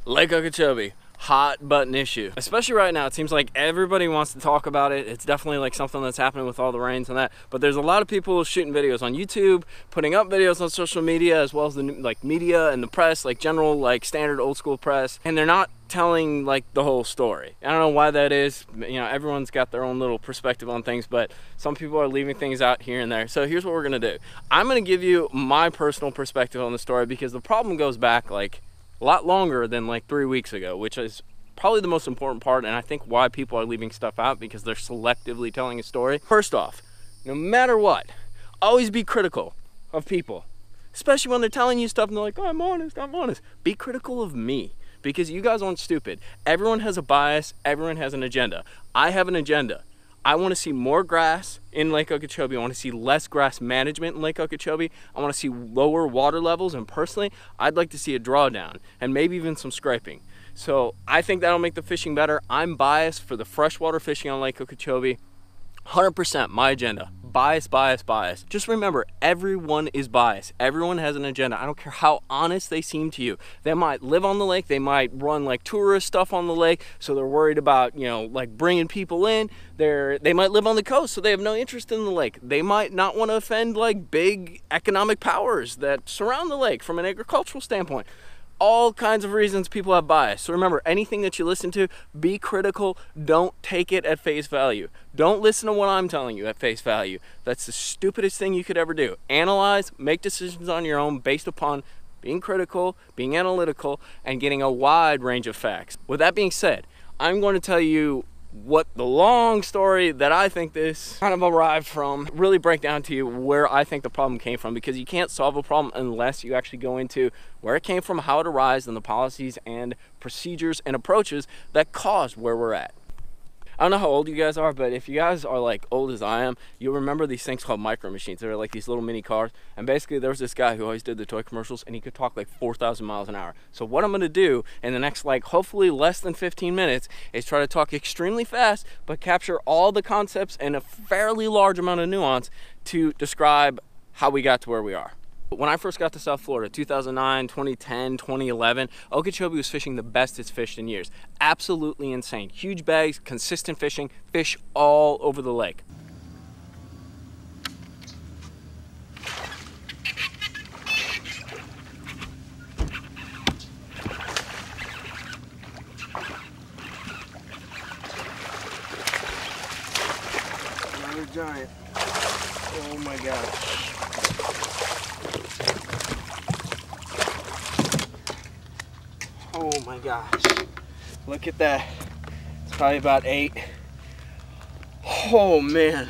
Lake Okeechobee, hot button issue. Especially right now, it seems like everybody wants to talk about it. It's definitely like something that's happening with all the rains and that, but there's a lot of people shooting videos on YouTube, putting up videos on social media, as well as the like media and the press, like general like standard old school press, and they're not telling like the whole story. I don't know why that is. You know, everyone's got their own little perspective on things, but some people are leaving things out here and there. So here's what we're gonna do. I'm gonna give you my personal perspective on the story, because the problem goes back like a lot longer than like 3 weeks ago, which is probably the most important part, and I think why people are leaving stuff out, because they're selectively telling a story. First off, no matter what, always be critical of people, especially when they're telling you stuff and they're like, oh, I'm honest, I'm honest. Be critical of me, because you guys aren't stupid. Everyone has a bias, everyone has an agenda. I have an agenda. I want to see more grass in Lake Okeechobee. I want to see less grass management in Lake Okeechobee. I want to see lower water levels, and personally, I'd like to see a drawdown and maybe even some scraping. So I think that'll make the fishing better. I'm biased for the freshwater fishing on Lake Okeechobee. 100% my agenda. Bias, bias, bias. Just remember, everyone is biased. Everyone has an agenda. I don't care how honest they seem to you. They might live on the lake. They might run like tourist stuff on the lake, so they're worried about, you know, like bringing people in. They might live on the coast, so they have no interest in the lake. They might not want to offend like big economic powers that surround the lake from an agricultural standpoint. All kinds of reasons people have bias. So remember, anything that you listen to, be critical. Don't take it at face value. Don't listen to what I'm telling you at face value. That's the stupidest thing you could ever do. Analyze, make decisions on your own based upon being critical, being analytical, and getting a wide range of facts. With that being said, I'm going to tell you what the long story that I think this kind of arrived from, really break down to you where I think the problem came from, because you can't solve a problem unless you actually go into where it came from, how it arose, and the policies and procedures and approaches that caused where we're at. I don't know how old you guys are, but if you guys are like old as I am, you'll remember these things called micro machines. They're like these little mini cars. And basically there was this guy who always did the toy commercials, and he could talk like 4,000 miles an hour. So what I'm gonna do in the next like hopefully less than 15 minutes is try to talk extremely fast, but capture all the concepts and a fairly large amount of nuance to describe how we got to where we are. When I first got to South Florida, 2009, 2010, 2011, Okeechobee was fishing the best it's fished in years. Absolutely insane. Huge bags, consistent fishing, fish all over the lake. Another giant. Oh my gosh. Oh my gosh, look at that. It's probably about 8. Oh man.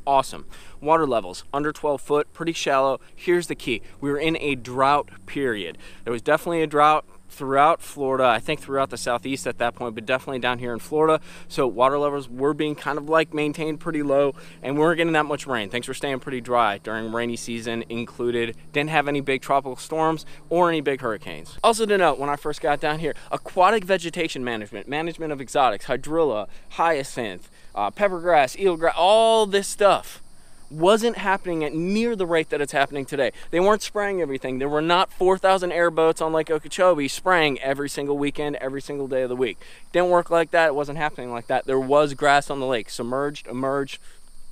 Awesome. Water levels under 12 foot, pretty shallow. Here's the key. We were in a drought period. There was definitely a drought throughout Florida, I think throughout the southeast at that point, but definitely down here in Florida. So water levels were being kind of like maintained pretty low, and we weren't getting that much rain. Things were staying pretty dry during rainy season included. Didn't have any big tropical storms or any big hurricanes. Also to note, when I first got down here, aquatic vegetation management, management of exotics, hydrilla, hyacinth, peppergrass, eelgrass, all this stuff wasn't happening at near the rate that it's happening today. They weren't spraying everything. There were not 4,000 airboats on Lake Okeechobee spraying every single weekend, every single day of the week. Didn't work like that. It wasn't happening like that. There was grass on the lake, submerged, emerged,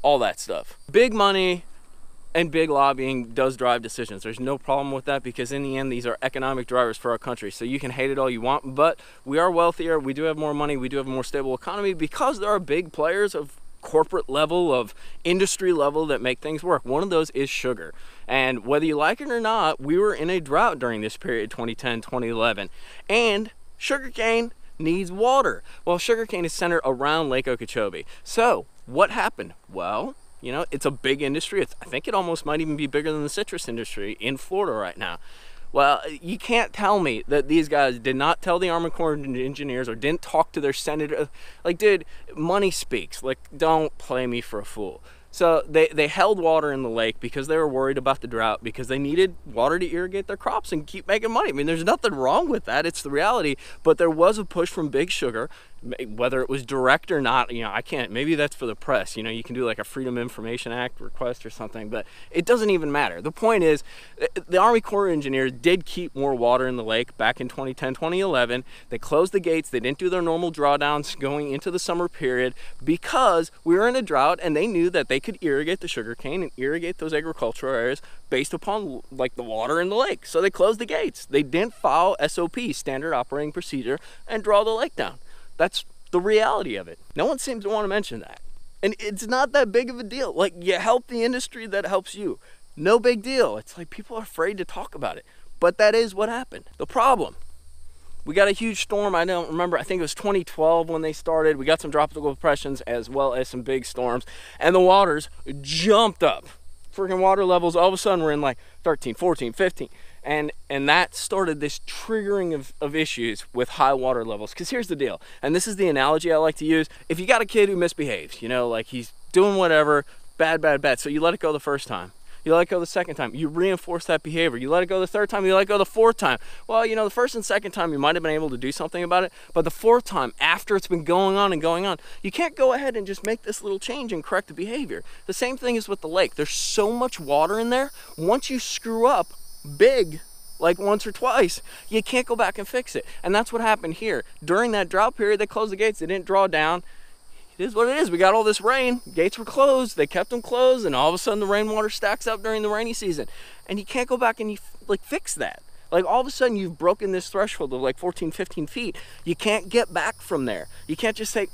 all that stuff. Big money and big lobbying does drive decisions. There's no problem with that, because in the end, these are economic drivers for our country. So you can hate it all you want, but we are wealthier. We do have more money. We do have a more stable economy, because there are big players of corporate level, of industry level, that make things work. One of those is sugar. And whether you like it or not, we were in a drought during this period, 2010, 2011. And sugarcane needs water. Well, sugarcane is centered around Lake Okeechobee. So what happened? Well, you know, it's a big industry. I think it almost might even be bigger than the citrus industry in Florida right now. Well, you can't tell me that these guys did not tell the Army Corps of Engineers or didn't talk to their senator. Like, dude, money speaks. Like, don't play me for a fool. So they held water in the lake because they were worried about the drought, because they needed water to irrigate their crops and keep making money. I mean, there's nothing wrong with that. It's the reality. But there was a push from big sugar whether it was direct or not, you know, I can't, maybe that's for the press, you know, you can do like a Freedom of Information Act request or something, but it doesn't even matter. The point is, the Army Corps of Engineers did keep more water in the lake back in 2010, 2011. They closed the gates, they didn't do their normal drawdowns going into the summer period because we were in a drought, and they knew that they could irrigate the sugarcane and irrigate those agricultural areas based upon like the water in the lake. So they closed the gates. They didn't follow SOP, standard operating procedure, and draw the lake down. That's the reality of it. No one seems to want to mention that. And it's not that big of a deal. Like, you help the industry that helps you. No big deal. It's like people are afraid to talk about it. But that is what happened. The problem, we got a huge storm. I don't remember. I think it was 2012 when they started. We got some tropical depressions as well as some big storms. And the waters jumped up. Freaking water levels, all of a sudden we're in like 13, 14, 15. And that started this triggering of issues with high water levels. Because here's the deal, and this is the analogy I like to use. If you got a kid who misbehaves, you know, like he's doing whatever, bad, so you let it go the first time. You let it go the second time. You reinforce that behavior. You let it go the third time. You let it go the fourth time. Well, you know, the first and second time you might have been able to do something about it, but the fourth time, after it's been going on and going on, you can't go ahead and just make this little change and correct the behavior. The same thing is with the lake. There's so much water in there. Once you screw up big, like once or twice, you can't go back and fix it. And that's what happened here. During that drought period, they closed the gates. They didn't draw down. It is what it is. We got all this rain. Gates were closed. They kept them closed, and all of a sudden the rainwater stacks up during the rainy season. And you can't go back and you like fix that. Like all of a sudden you've broken this threshold of like 14, 15 feet. You can't get back from there. You can't just say,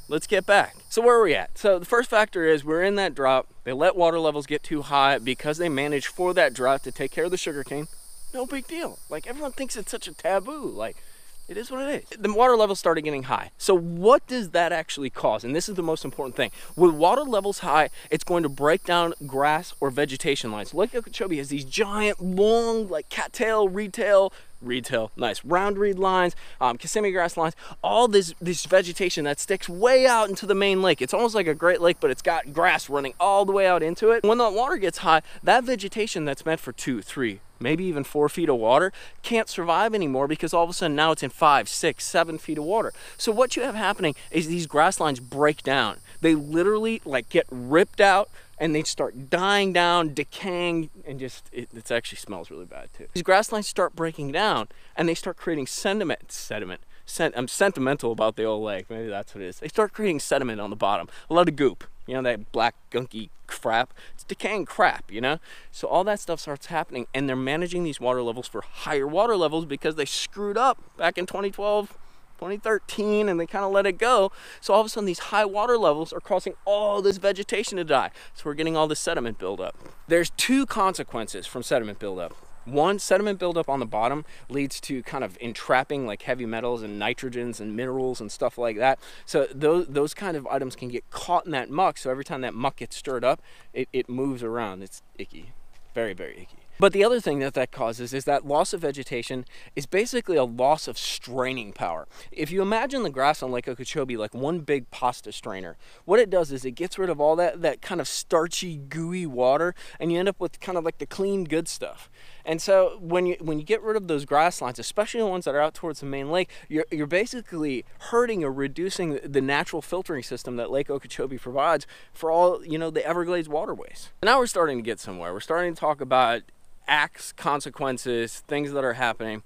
let's get back. So where are we at? So the first factor is we're in that drought. They let water levels get too high because they managed for that drought to take care of the sugarcane. No big deal. Like, everyone thinks it's such a taboo. Like, it is what it is. The water levels started getting high. So what does that actually cause? And this is the most important thing. With water levels high, it's going to break down grass or vegetation lines. Lake Okeechobee has these giant, long, like cattail, nice, round reed lines, Kissimmee grass lines, all this vegetation that sticks way out into the main lake. It's almost like a Great Lake, but it's got grass running all the way out into it. When the water gets high, that vegetation that's meant for 2, 3, maybe even 4 feet of water can't survive anymore because all of a sudden now it's in 5, 6, 7 feet of water. So what you have happening is these grass lines break down. They literally like get ripped out, and they start dying down, decaying, and just, it actually smells really bad too. These grass lines start breaking down, and they start creating sediment. I'm sentimental about the old lake, maybe that's what it is. They start creating sediment on the bottom, a lot of goop, you know, that black gunky crap. It's decaying crap, you know? So all that stuff starts happening, and they're managing these water levels for higher water levels because they screwed up back in 2012, 2013, and they kind of let it go. So all of a sudden these high water levels are causing all this vegetation to die. So we're getting all this sediment buildup. There's 2 consequences from sediment buildup. One, sediment buildup on the bottom leads to kind of entrapping like heavy metals and nitrogens and minerals and stuff like that. So those kind of items can get caught in that muck. So every time that muck gets stirred up, it moves around. It's icky, very, very icky. But the other thing that causes is that loss of vegetation is basically a loss of straining power. If you imagine the grass on Lake Okeechobee like one big pasta strainer, what it does is it gets rid of all that kind of starchy, gooey water, and you end up with kind of like the clean, good stuff. And so when you get rid of those grass lines, especially the ones that are out towards the main lake, you're basically hurting or reducing the natural filtering system that Lake Okeechobee provides for all, you know, the Everglades waterways. Now we're starting to get somewhere. We're starting to talk about acts, consequences, things that are happening.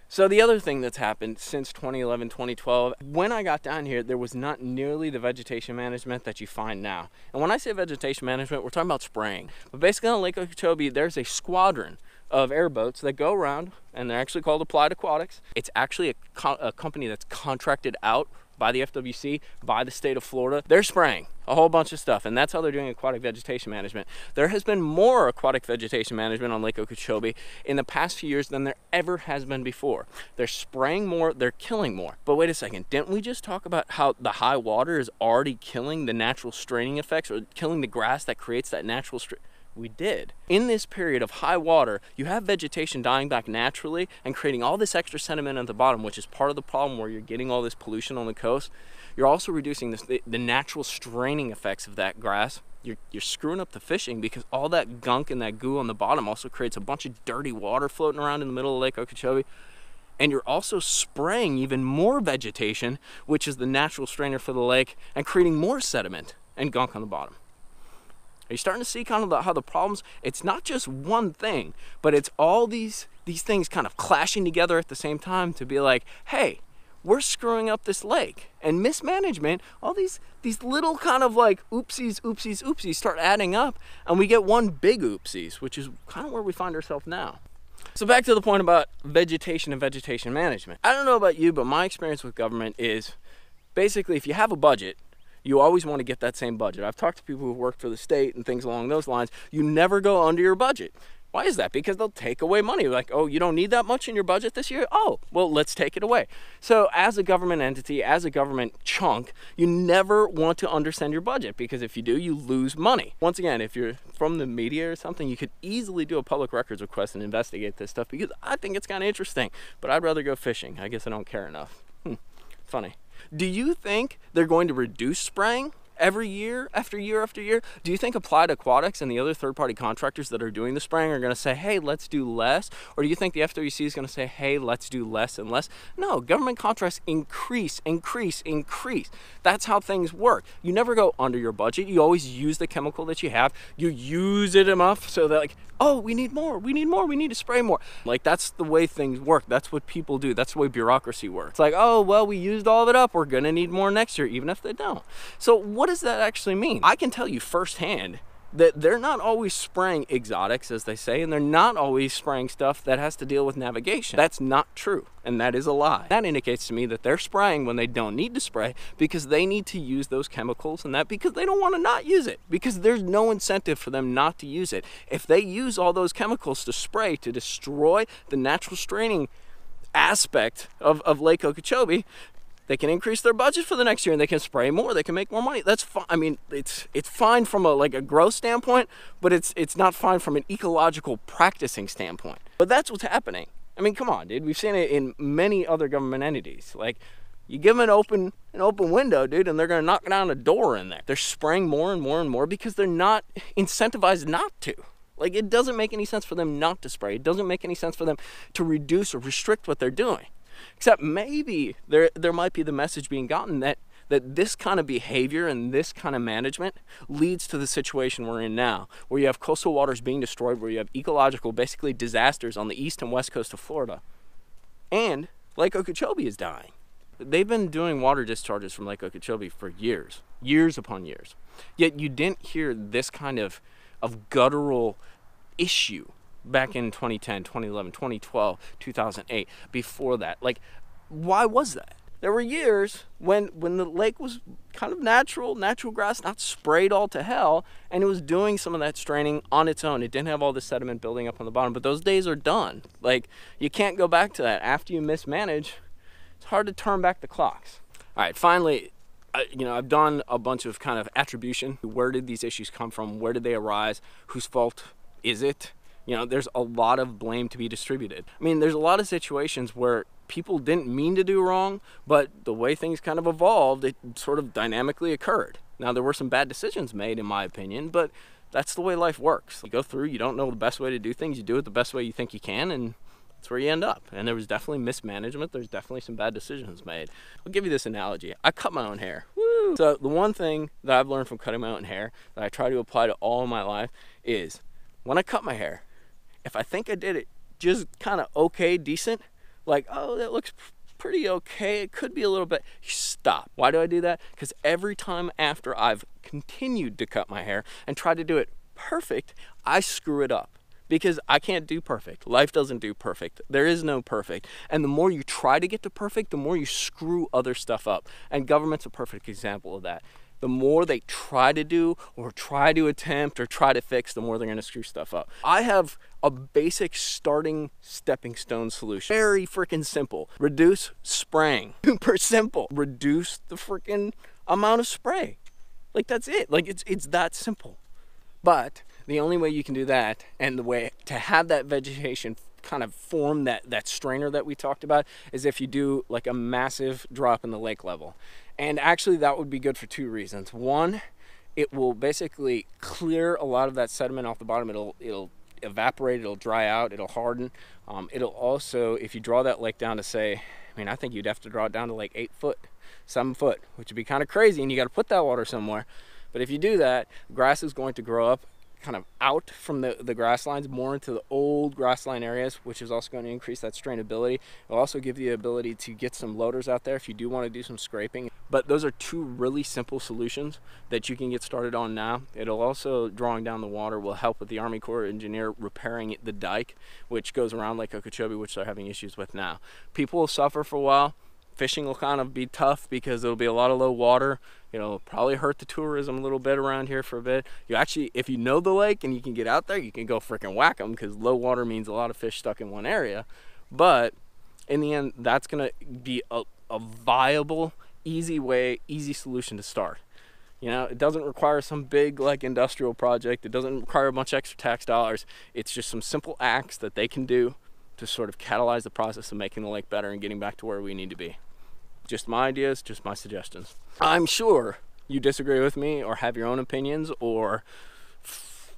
So the other thing that's happened since 2011, 2012, when I got down here, there was not nearly the vegetation management that you find now. And when I say vegetation management, we're talking about spraying. But basically on Lake Okeechobee, there's a squadron of airboats that go around, and they're actually called Applied Aquatics. It's actually a company that's contracted out by the FWC, by the state of Florida. They're spraying a whole bunch of stuff, and that's how they're doing aquatic vegetation management. There has been more aquatic vegetation management on Lake Okeechobee in the past few years than there ever has been before. They're spraying more, they're killing more. But wait a second, didn't we just talk about how the high water is already killing the natural straining effects, or killing the grass that creates that natural strain? We did. In this period of high water, you have vegetation dying back naturally and creating all this extra sediment at the bottom, which is part of the problem where you're getting all this pollution on the coast. You're also reducing the natural straining effects of that grass. You're screwing up the fishing because all that gunk and that goo on the bottom also creates a bunch of dirty water floating around in the middle of Lake Okeechobee. And you're also spraying even more vegetation, which is the natural strainer for the lake, and creating more sediment and gunk on the bottom. Are you starting to see kind of how the problems, it's not just one thing, but it's all these things kind of clashing together at the same time to be like, hey, we're screwing up this lake. And mismanagement, all these little kind of like oopsies, oopsies, oopsies start adding up, and we get one big oopsies, which is kind of where we find ourselves now. So back to the point about vegetation and vegetation management. I don't know about you, but my experience with government is basically if you have a budget, you always want to get that same budget. I've talked to people who work for the state and things along those lines. You never go under your budget. Why is that? Because they'll take away money. Like, oh, you don't need that much in your budget this year? Oh, well, let's take it away. So as a government entity, as a government chunk, you never want to undersend your budget, because if you do, you lose money. Once again, if you're from the media or something, you could easily do a public records request and investigate this stuff, because I think it's kind of interesting, but I'd rather go fishing. I guess I don't care enough. Funny. Do you think they're going to reduce spraying every year after year after year? Do you think Applied Aquatics and the other third-party contractors that are doing the spraying are going to say, hey, let's do less? Or do you think the FWC is going to say, hey, let's do less and less? No, government contracts increase, increase, increase. That's how things work. You never go under your budget. You always use the chemical that you have. You use it enough so that, like, oh, we need more, we need more, we need to spray more. Like, that's the way things work. That's what people do. That's the way bureaucracy works. It's like, oh, well, we used all of it up. We're going to need more next year, even if they don't. So what does that actually mean? I can tell you firsthand that they're not always spraying exotics, as they say, and they're not always spraying stuff that has to deal with navigation. That's not true, and that is a lie. That indicates to me that they're spraying when they don't need to spray, because they need to use those chemicals and that because they don't want to not use it, because there's no incentive for them not to use it. If they use all those chemicals to spray to destroy the natural straining aspect of Lake Okeechobee, they can increase their budget for the next year and they can spray more, they can make more money. That's fine. I mean, it's fine from a growth standpoint, but it's not fine from an ecological practicing standpoint. But that's what's happening. I mean, come on, dude. We've seen it in many other government entities. Like, you give them an open window, dude, and they're gonna knock down a door in there. They're spraying more and more and more because they're not incentivized not to. Like, it doesn't make any sense for them not to spray. It doesn't make any sense for them to reduce or restrict what they're doing. Except maybe there might be the message being gotten that this kind of behavior and this kind of management leads to the situation we're in now, where you have coastal waters being destroyed, where you have ecological, basically, disasters on the east and west coast of Florida. And Lake Okeechobee is dying. They've been doing water discharges from Lake Okeechobee for years, years upon years. Yet you didn't hear this kind of guttural issue back in 2010, 2011, 2012, 2008, before that. Like, why was that? There were years when the lake was kind of natural grass, not sprayed all to hell, and it was doing some of that straining on its own. It didn't have all the sediment building up on the bottom, but those days are done. Like, you can't go back to that. After you mismanage, it's hard to turn back the clocks. All right, finally, I've done a bunch of kind of attribution. Where did these issues come from? Where did they arise? Whose fault is it? There's a lot of blame to be distributed. I mean, there's a lot of situations where people didn't mean to do wrong, but the way things kind of evolved, it sort of dynamically occurred. Now, there were some bad decisions made, in my opinion, but that's the way life works. You go through, you don't know the best way to do things, you do it the best way you think you can, and that's where you end up. And there was definitely mismanagement. There's definitely some bad decisions made. I'll give you this analogy. I cut my own hair. Woo! So the one thing that I've learned from cutting my own hair that I try to apply to all of my life is when I cut my hair, if I think I did it just kind of okay, decent, like, oh, that looks pretty okay, it could be a little bit, stop. Why do I do that? Because every time after I've continued to cut my hair and try to do it perfect, I screw it up. Because I can't do perfect. Life doesn't do perfect. There is no perfect. And the more you try to get to perfect, the more you screw other stuff up. And government's a perfect example of that. The more they try to do or try to attempt or try to fix, the more they're going to screw stuff up. I have a basic starting stepping stone solution. Very freaking simple. Reduce spraying. Super simple. Reduce the freaking amount of spray. Like, that's it. Like, it's that simple. But the only way you can do that, and the way to have that vegetation kind of form that strainer that we talked about, is if you do like a massive drop in the lake level. And actually that would be good for two reasons. One, it will basically clear a lot of that sediment off the bottom. It'll evaporate, it'll dry out, it'll harden. It'll also, if you draw that lake down to say, I mean, I think you'd have to draw it down to like 8 foot, 7 foot, which would be kind of crazy, and you got to put that water somewhere. But if you do that, grass is going to grow up kind of out from the grass lines more into the old grass line areas, which is also going to increase that strainability. It'll also give you the ability to get some loaders out there if you do want to do some scraping. But those are two really simple solutions that you can get started on now. It'll also, drawing down the water will help with the Army Corps engineer repairing the dike, which goes around Lake Okeechobee, which they're having issues with now. People will suffer for a while. Fishing will kind of be tough because there'll be a lot of low water. It'll probably hurt the tourism a little bit around here for a bit. You actually, if you know the lake and you can get out there, you can go freaking whack them, because low water means a lot of fish stuck in one area. But in the end, that's gonna be a viable, easy way, easy solution to start. You know, it doesn't require some big like industrial project. It doesn't require a bunch of extra tax dollars. It's just some simple acts that they can do to sort of catalyze the process of making the lake better and getting back to where we need to be. Just my ideas, just my suggestions. I'm sure you disagree with me or have your own opinions or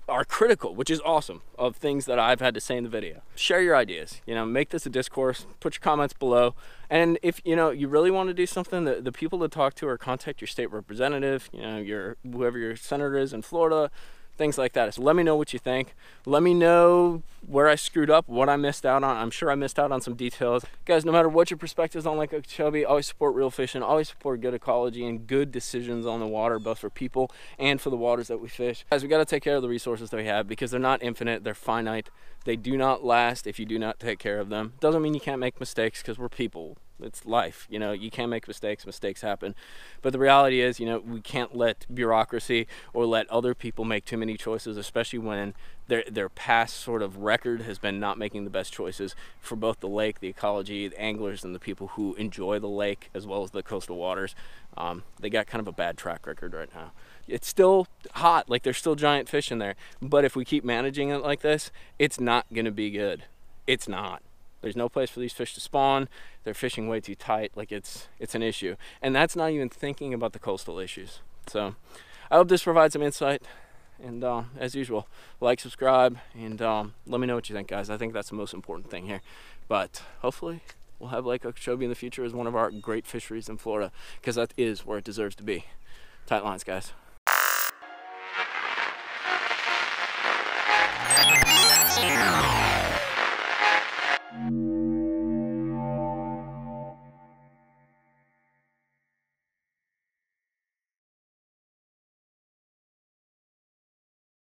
are critical, which is awesome, of things that I've had to say in the video. Share your ideas, you know, make this a discourse, put your comments below. And if, you know, you really want to do something, the people to talk to or contact your state representative, you know, whoever your senator is in Florida, things like that. So let me know what you think. Let me know where I screwed up, what I missed out on. I'm sure I missed out on some details. Guys, no matter what your perspectives on Lake Okeechobee, always support real fishing, always support good ecology and good decisions on the water, both for people and for the waters that we fish. Guys, we got to take care of the resources that we have, because they're not infinite, they're finite. They do not last if you do not take care of them. Doesn't mean you can't make mistakes, because we're people. It's life, you know, you can make mistakes happen. But the reality is, you know, we can't let bureaucracy or let other people make too many choices, especially when their past sort of record has been not making the best choices for both the lake, the ecology, the anglers, and the people who enjoy the lake, as well as the coastal waters. They got kind of a bad track record right now. It's still hot, like there's still giant fish in there. But if we keep managing it like this, it's not gonna be good. It's not. There's no place for these fish to spawn. They're fishing way too tight. Like it's an issue. And that's not even thinking about the coastal issues. So I hope this provides some insight. And as usual, like, subscribe, and let me know what you think, guys. I think that's the most important thing here. But hopefully we'll have Lake Okeechobee in the future as one of our great fisheries in Florida, because that is where it deserves to be. Tight lines, guys.